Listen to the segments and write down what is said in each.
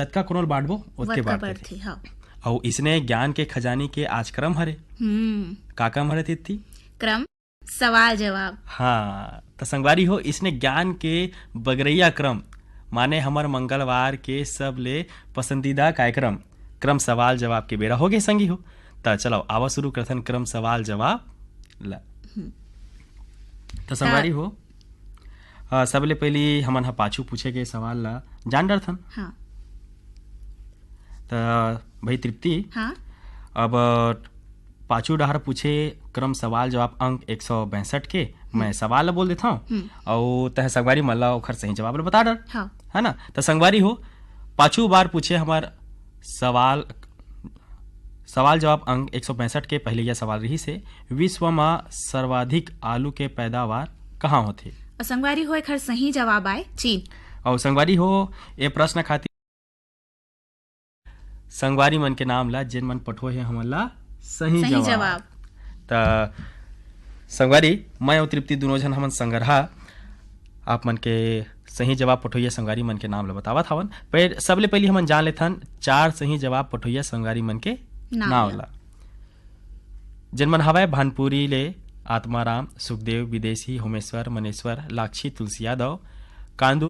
जतका कोनो बांटबो ओतके वतका बांटते बढ़थे। हाँ। और इसने ज्ञान के खजानी के आज क्रम हरे का क्रम हरे तिथि क्रम सवाल जवाब। हाँ तो संगवारी हो इसने ज्ञान के बगरैया क्रम माने हमर मंगलवार के सब ले पसंदीदा कार्यक्रम क्रम सवाल जवाब के बेरा हो गए संगी हो। तो चलो आवा शुरू करथन क्रम सवाल जवाब ला। तो संगवारी हो सबले पहली हमन हा पाछू पूछे गए सवाल ला जान डरथन। हाँ। तो भाई तृप्ति हाँ। अब पाछू डहर पूछे क्रम सवाल जवाब अंक 162 के मैं सवाल ला बोल देता हूँ और तह संगवारी मल्ला ओखर सही जवाब ला बता डर। हाँ। है ना। तो संगवारी हो पाछू बार पूछे हमार सवाल जवाब अंक 162 के पहले यह सवाल रही से विश्व में सर्वाधिक आलू के पैदावार कहाँ होथे। और संगवारी हो एक हर सही जवाब आए चीन। और संगवारी हो ये प्रश्न खातिर संगवारी मन के नाम ला जिन मन पठो है हमन ला सही जवाब। त संगवारी मैं और तृप्ति दोनों जन हमन संगरहा आप मन के सही जवाब पठोइया संगवारी मन के नाम ला बतावत हवन। पर सबले पहले हमन जान लेथन 4 सही जवाब पठोइया संगवारी मन के नाम ला जिन मन हवय भानपुरी ले आत्माराम सुखदेव विदेशी होमेश्वर मनेश्वर लाक्षी तुलसी यादव कांदू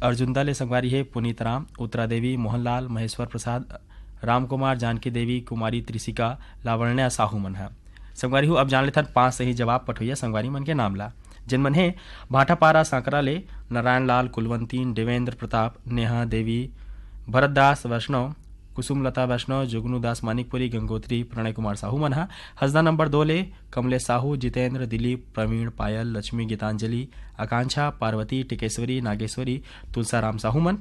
अर्जुनदा ले संगवारी है पुनीत राम उत्तरा देवी मोहनलाल महेश्वर प्रसाद राम कुमार जानकी देवी कुमारी त्रिशिका लावण्या साहू मन है संगवारी हो। अब जान लेथन 5 सही जवाब पठोइया संगवारी मन के नाम ला जिन मन है भाटापारा सांकरा ले नारायण लाल कुलवंती देवेंद्र प्रताप नेहा देवी भरतदास वैष्णव कुसुमलता वैष्णव जुगनूदास मानिकपुरी गंगोत्री प्रणय कुमार साहू मन हा। हसदा नंबर 2 ले कमलेश साहू जितेंद्र दिलीप प्रवीण पायल लक्ष्मी गीतांजलि आकांक्षा पार्वती टिकेश्वरी नागेश्वरी तुलसाराम साहू मन।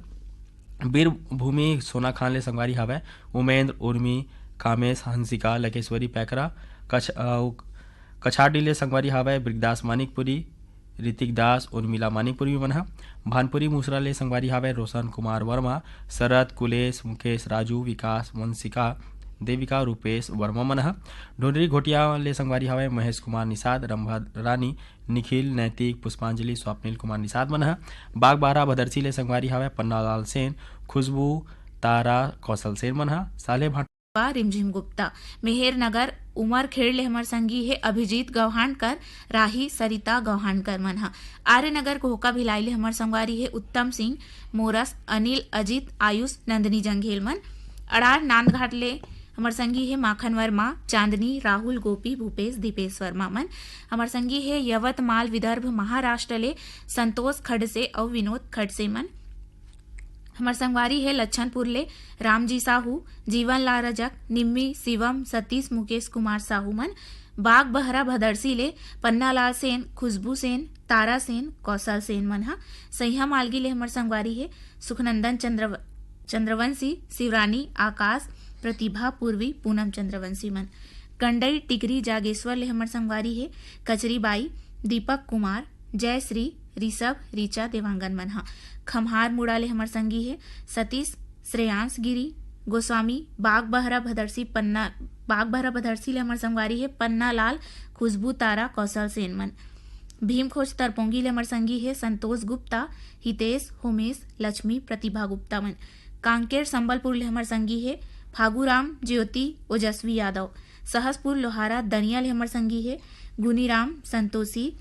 वीरभूमि सोना खान ले संगवारी हवय उमेंद्र उर्मी कामेश हंसिका लकेश्वरी पैकरा कछाड़ी ले संगवारी हवय ब्रिगदास मानिकपुरी ऋतिक दास उर्मिला मानिकपुरी मन हा। भानपुरी मूसरा ले संगवारी हवय रोशन कुमार वर्मा शरद कुलेश मुकेश राजू विकास वंशिका देविका रूपेश वर्मा मन हा। ढोंडरी घोटिया ले संगवारी हवय महेश कुमार निषाद रंभा रानी निखिल नैतिक पुष्पांजलि स्वप्निल कुमार निषाद मन हा। बागबारा भदरसी ले संगवारी हवय पन्नालाल सेन खुशबू तारा कौशल सेन मन हा। साले रिमझिम गुप्ता मेहर नगर उमर खेड़ ले हमर संगी है अभिजीत गौहानकर राही सरिता गौहानकर मन हा। आर्य नगर कोहका भिलाई ले हमर संगवारी है उत्तम सिंह मोरस अनिल अजित आयुष नंदनी जंघेल मन। अड़ार नांदघाट ले हमर संगी है माखन वर्मा चांदनी राहुल गोपी भूपेश दीपेश वर्मा मन। हमर संगी है यवतमाल विदर्भ महाराष्ट्र ले संतोष खड़से और विनोद खड़से मन। हमर संगवारी है लच्छनपुर ले रामजी साहू जीवन लाल रजक निम्मी शिवम सतीश मुकेश कुमार साहू मन। बाग बहरा भदरसी ले पन्नालाल सेन खुशबू सेन तारा सेन कौशल सेन मन हा। सैया मालगी ले हमर संगवारी है सुखनंदन चंद्रवंशी शिवरानी आकाश प्रतिभा पूर्वी पूनम चंद्रवंशी मन। कंडई टिकरी जागेश्वर ले हमर संगवारी है कचरी बाई दीपक कुमार जयश्री ऋषभ रीचा देवांगन मन हा। खमहार मुड़ा ले हमर संगी है सतीश श्रेयांश गिरी गोस्वामी बाग बहरा भदरसी ले हमर संगवारी है पन्ना लाल खुशबू तारा कौशल सेन मन। भीमखोज तरपोंगी ले हमर संगी है संतोष गुप्ता हितेश होमेश लक्ष्मी प्रतिभा गुप्ता मन। कांकेर संबलपुर ले हमर संगी है फागूराम ज्योति ओजस्वी यादव। सहसपुर लोहारा दनिया ले हमर संगी है गुनीराम संतोषी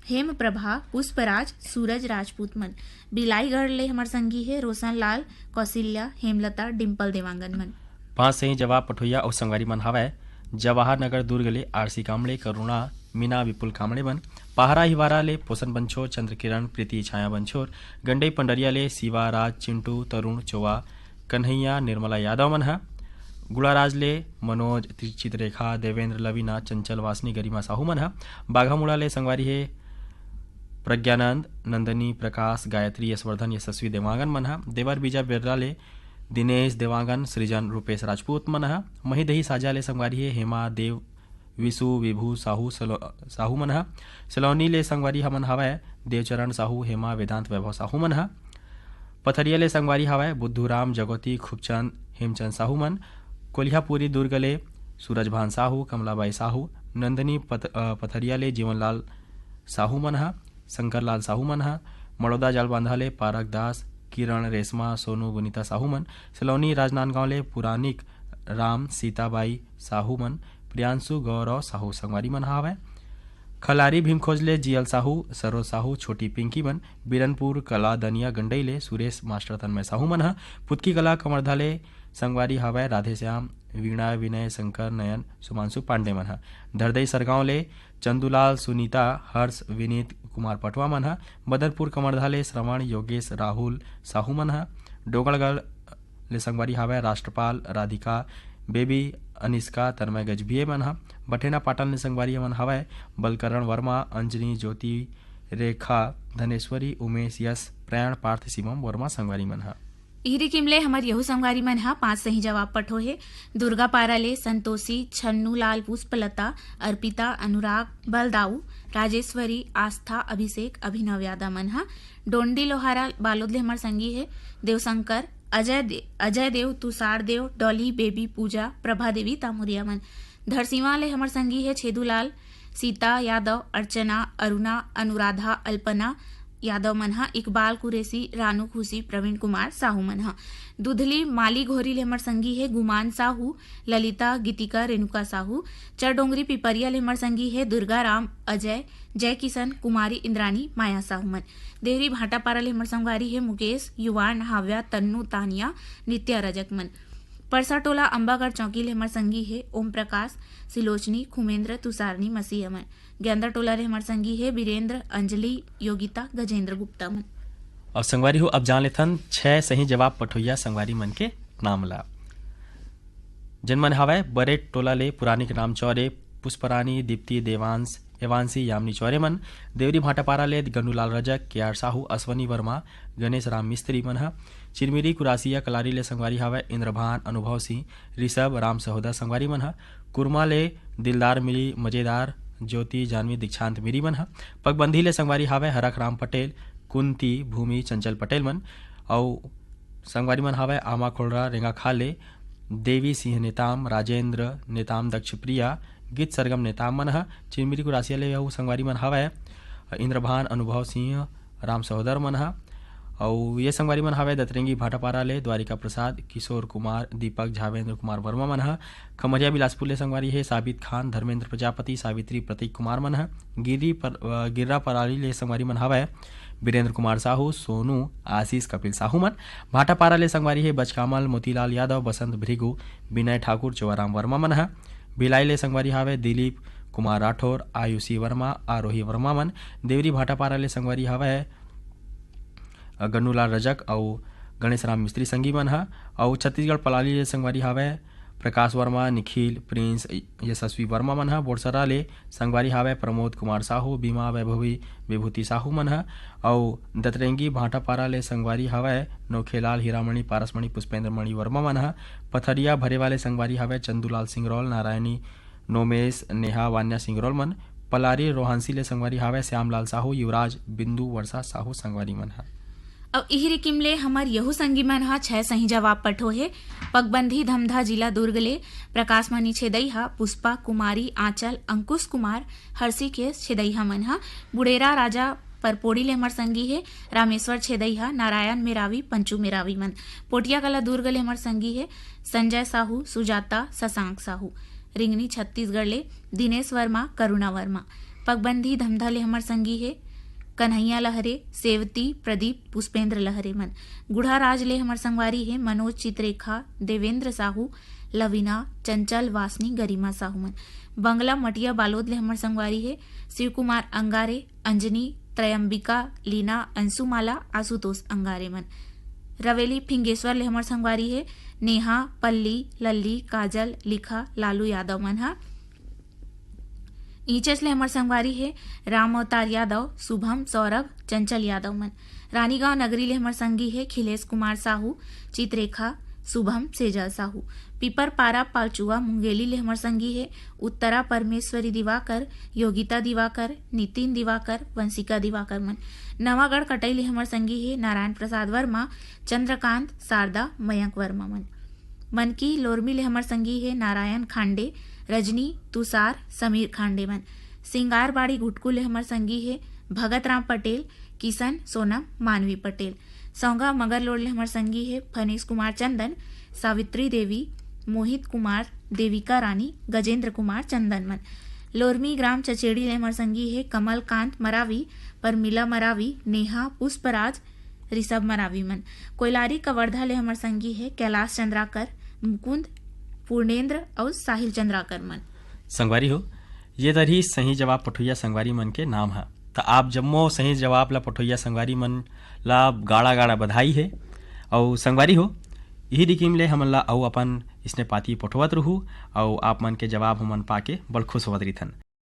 हेम प्रभा पुष्पराज सूरज राजपूत मन। बिलाईगढ़ ले हमर संगी है रोशन लाल कौशल्या हेमलता डिम्पल देवांगन मन। 5 सही जवाब पठोइया और संगवारी मन हवय जवाहर नगर दुर्ग ले आरसी कामड़े करुणा मीना विपुल कामड़े मन। पहरा हिवारा ले पोषण बंछोर चंद्रकिरण प्रीति छाया बंछोर। गंडई पंडरिया ले शिवा राज चिंटू तरुण चौवा कन्हैया निर्मला यादव मन हा। गुड़ाराज ले मनोज चित्ररेखा देवेंद्र लवीना चंचल वासनी गरिमा साहू मन हा। बाघामुड़ा ले संगवारी है प्रज्ञानंद नंदनी प्रकाश गायत्री यशवर्धन यशस्वी देवांगन मन हा। देवर बीजा बिरला ले दिनेश देवांगन सृजन रूपेश राजपूत मन हा। महिदही साजा ले संगवारी है हेमा देव विशु विभू साहू मन हा। सलौनी ले संगवारी हमन हवय देवचरण साहू हेमा वेदांत वैभव साहू मन हा। पथरिया ले संगवारी हवय बुद्धूराम जगोती खूबचंद हेमचंद साहू मन। कोल्हापुरी दुर्ग ले सूरजभान साहू कमलाबाई साहू। नंदनी पथरिया ले जीवनलाल साहू मन हा शंकरलाल साहू मन हा। मड़ौदा जलबांधा ले पारक दास, किरण, रेशमा, सोनू, गुनीता साहू मन, सलोनी राजनांदगांव ले पुरानिक राम, सीताबाई साहू मन, प्रियांशु, गौरव साहू संगवारी मन हावय। खलारी भीमखोज ले जियल साहू, सरोज साहू, छोटी पिंकी मन, बीरनपुर कला दनिया गंडई ले सुरेश मास्टर तन्मय साहू मन ह, पुतकी कला कमरधा ले संगवारी हावय राधेश्याम, वीणा, विनय, शंकर, नयन, सुमांशु पांडे मन ह। धरदई सरगांव ले चंदूलाल, सुनीता, हर्ष, विनीत कुमार पटवा मन ह। मदनपुर कमरधा ले श्रवण, योगेश, राहुल साहू मन ह। डोंगरगढ़ ले संगवारी हावय राष्ट्रपाल, राधिका, बेबी, अनिष्का, तन्मय गजभिये मन ह। बठेना पाटन ले संगवारी मन हावय बलकरण वर्मा, अंजनी, ज्योति, रेखा, धनेश्वरी, उमेश, यश, प्रयाण, पार्थ, शिवम वर्मा संगवारी मन ह। इहरी किमले हमर यहू संगवारी मन ह 5 सही जवाब पठो हे। दुर्गा पारा ले संतोषी, छन्नू लाल, पुष्पलता, अर्पिता, अनुराग, बलदाऊ, राजेश्वरी, आस्था, अभिषेक, अभिनव यादव मन ह। डोंडी लोहारा बालोद ले हमर संगी हे देवशंकर, अजय देव, तुषार देव, डॉली, बेबी, पूजा, प्रभा देवी, तामुरिया मन। धरसीवा ले हमर संगी है छेदूलाल, सीता यादव, अर्चना, अरुणा, अनुराधा, अल्पना यादव मन ह। इकबाल कुरेसी, रानू खुशी, प्रवीण कुमार साहू मन ह। दुधली माली घोरी ले हमर संगी है गुमान साहू, ललिता, गीतिका, रेणुका साहू। चरडोंगरी पिपरिया ले हमर संगी है दुर्गा राम, अजय, जय किशन, कुमारी, इंद्रानी, माया साहू मन। देवरी भाटापारा ले हमर संगवारी है मुकेश, युवान, हाव्या, तन्नू, तानिया, नित्या, रजक मन। परसा टोला अंबागढ़ चौकी ले हमर संगी है ओम प्रकाश, सिलोचनी, खुमेंद्र, तुषारनी, मसीह मन। गेंदा टोला ले हमर संगी है बीरेंद्र, अंजलि, योगिता, गजेंद्र गुप्ता मन। और संगवारी हो अब जान लेथन 6 सही जवाब पठोइया संगवारी मन के नाम ला। जनमन हावय बरेट टोला ले पुरानिक राम चौरे, पुष्परानी, दीप्ति, देवांश, एवांसी, यामिनी चौरे मन। देवरी भाटापारा ले गंडूलाल रजक, केआर साहू, अश्वनी वर्मा, गणेश राम मिस्त्री मन ह। चिरमिरी कुरासिया कलारी ले संगवारी हावय इंद्रभान, अनुभव सिंह, ऋषभ, राम सहोदर संगवारी मन ह। कुरमा ले दिलदार मिली, मजेदार, ज्योति, जानवी, दीक्षांत मिरी मन ह। पगबंधी ले संगवारी हावय हरख राम पटेल, कुंती, भूमि, चंचल पटेल मन। और संगवारी मन हावय आमा खोलरा, रेंगा खाले, देवी सिंह नेताम, राजेंद्र नेताम, दक्ष प्रिया, गीत सरगम नेताम मन ह। चिरमिरी कुरासिया ले यहू संगवारी मन हावय इंद्रभान, अनुभव सिंह, राम सहोदर मन ह। और ये संगवारी मन हावय दतरेंगी भाटापारा ले द्वारिका प्रसाद, किशोर कुमार, दीपक, झावेंद्र कुमार वर्मा मन ह। खमरिया बिलासपुर ले संगवारी है साबित खान, धर्मेंद्र प्रजापति, सावित्री, प्रतीक कुमार मन ह। गिर्रा पराली ले संगवारी मन हावय वीरेंद्र कुमार साहू, सोनू, आशीष, कपिल साहू मन। भाटापारा ले संगवारी है बचकामल, मोतीलाल यादव, बसंत भृगु, विनय ठाकुर, चोराम वर्मा मन ह। भिलाई ले संगवारी हावय दिलीप कुमार राठौर, आयुषी वर्मा, आरोही वर्मा मन। देवरी भाटापारा ले संगवारी हावय गन्नूलाल रजक और गणेश राम मिस्त्री संगी मन ह। और छत्तीसगढ़ पलाली ले संगवारी हावय प्रकाश वर्मा, निखिल, प्रिंस, यशस्वी वर्मा मन ह। बोरसरा ले संगवारी हावय प्रमोद कुमार साहू, बीमा, वैभवी, विभूति साहू मन ह। और दतरेंगी भाटापारा ले संगवारी हावय नौखेलाल, हीरामणि, पारसमणि, पुष्पेंद्र मणि वर्मा मन ह। पथरिया भरे वाले संगवारी हावय चंदूलाल सिंगरौल, नारायणी, नोमेश, नेहा, वान्या सिंगरौल मन। पलारी रोहांसी ले संगवारी हावय श्यामलाल साहू, युवराज, बिंदु, वर्षा साहू संगवारी मन ह। अब इहरी किमले हमर यहू संगी मन ह 6 सही जवाब पठो हे। पगबंधी धमधा जिला दुर्ग ले प्रकाशमणि छेदैहा, पुष्पा, कुमारी, आंचल, अंकुश कुमार, हर्षिकेश छेदैहा मन ह। बुढ़ेरा राजा परपोड़ी ले हमर संगी है रामेश्वर छेदैहा, नारायण मेरावी, पंचू मेरावी मन। पोटिया कला दुर्ग ले हमर संगी है संजय साहू, सुजाता, शशांक साहू। रिंगनी छत्तीसगढ़ ले दिनेश वर्मा, करुणा वर्मा। पगबंधी धमधा ले हमर संगी है कन्हैया लहरे, सेवती, प्रदीप, पुष्पेंद्र लहरे मन। गुढ़ा राज ले हमर संगवारी है मनोज, चित्रेखा, देवेंद्र साहू, लवीना, चंचल, वासनी, गरिमा साहू मन। बंगला मटिया बालोद ले हमर संगवारी है शिव कुमार अंगारे, अंजनी, त्रयंबिका, लीना, अंशुमाला, आशुतोष अंगारे मन। रवेली फिंगेश्वर ले हमर संगवारी है नेहा, पल्ली, लल्ली, काजल, लिखा, लालू यादव मन ह। ईचस ले हमर संगवारी है राम अवतार यादव, शुभम, सौरभ, चंचल यादव मन। रानीगांव नगरी ले हमर संगी है खिलेश कुमार साहू, चित्रेखा, शुभम, सेजल साहू। पीपर पारा पालचुआ मुंगेली ले हमर संगी है उत्तरा परमेश्वरी दिवाकर, योगिता दिवाकर, नितिन दिवाकर, वंशिका दिवाकर मन। नवागढ़ कटई ले हमर संगी है नारायण प्रसाद वर्मा, चंद्रकांत, शारदा, मयंक वर्मा मन। मनकी लोरमी ले हमर संगी है नारायण खांडे, रजनी, तुषार, समीर खांडे मन। सिंगारबाड़ी घुटकू ले हमर संगी है भगत राम पटेल, किशन सोनम मानवी पटेल। सौंगा मगर लोड ले हमर संगी है फनीस कुमार चंदन, सावित्री देवी, मोहित कुमार, देविका रानी, गजेंद्र कुमार चंदन मन। लोरमी ग्राम चचेड़ी ले हमर संगी है कमल कांत मरावी, परमिला मरावी, नेहा पुष्पराज, ऋषभ मरावी मन। कोयलारी कवर्धा ले हमर संगी है कैलाश चंद्राकर, मुकुंद, पूर्णेंद्र और साहिल चंद्राकर मन। संगवारी हो ये दरही सही जवाब पठोइया संगवारी मन के नाम है। तो आप जम्मो सही जवाब ला पठोइया संगवारी मन ला गाड़ा गाड़ा बधाई है। और संगवारी हो यही रिकीम ले हमन ला अउ अपन इसने पाती पठोवत रहू और आप मन के जवाब हमन पाके बड़ खुश होवत रहिथन।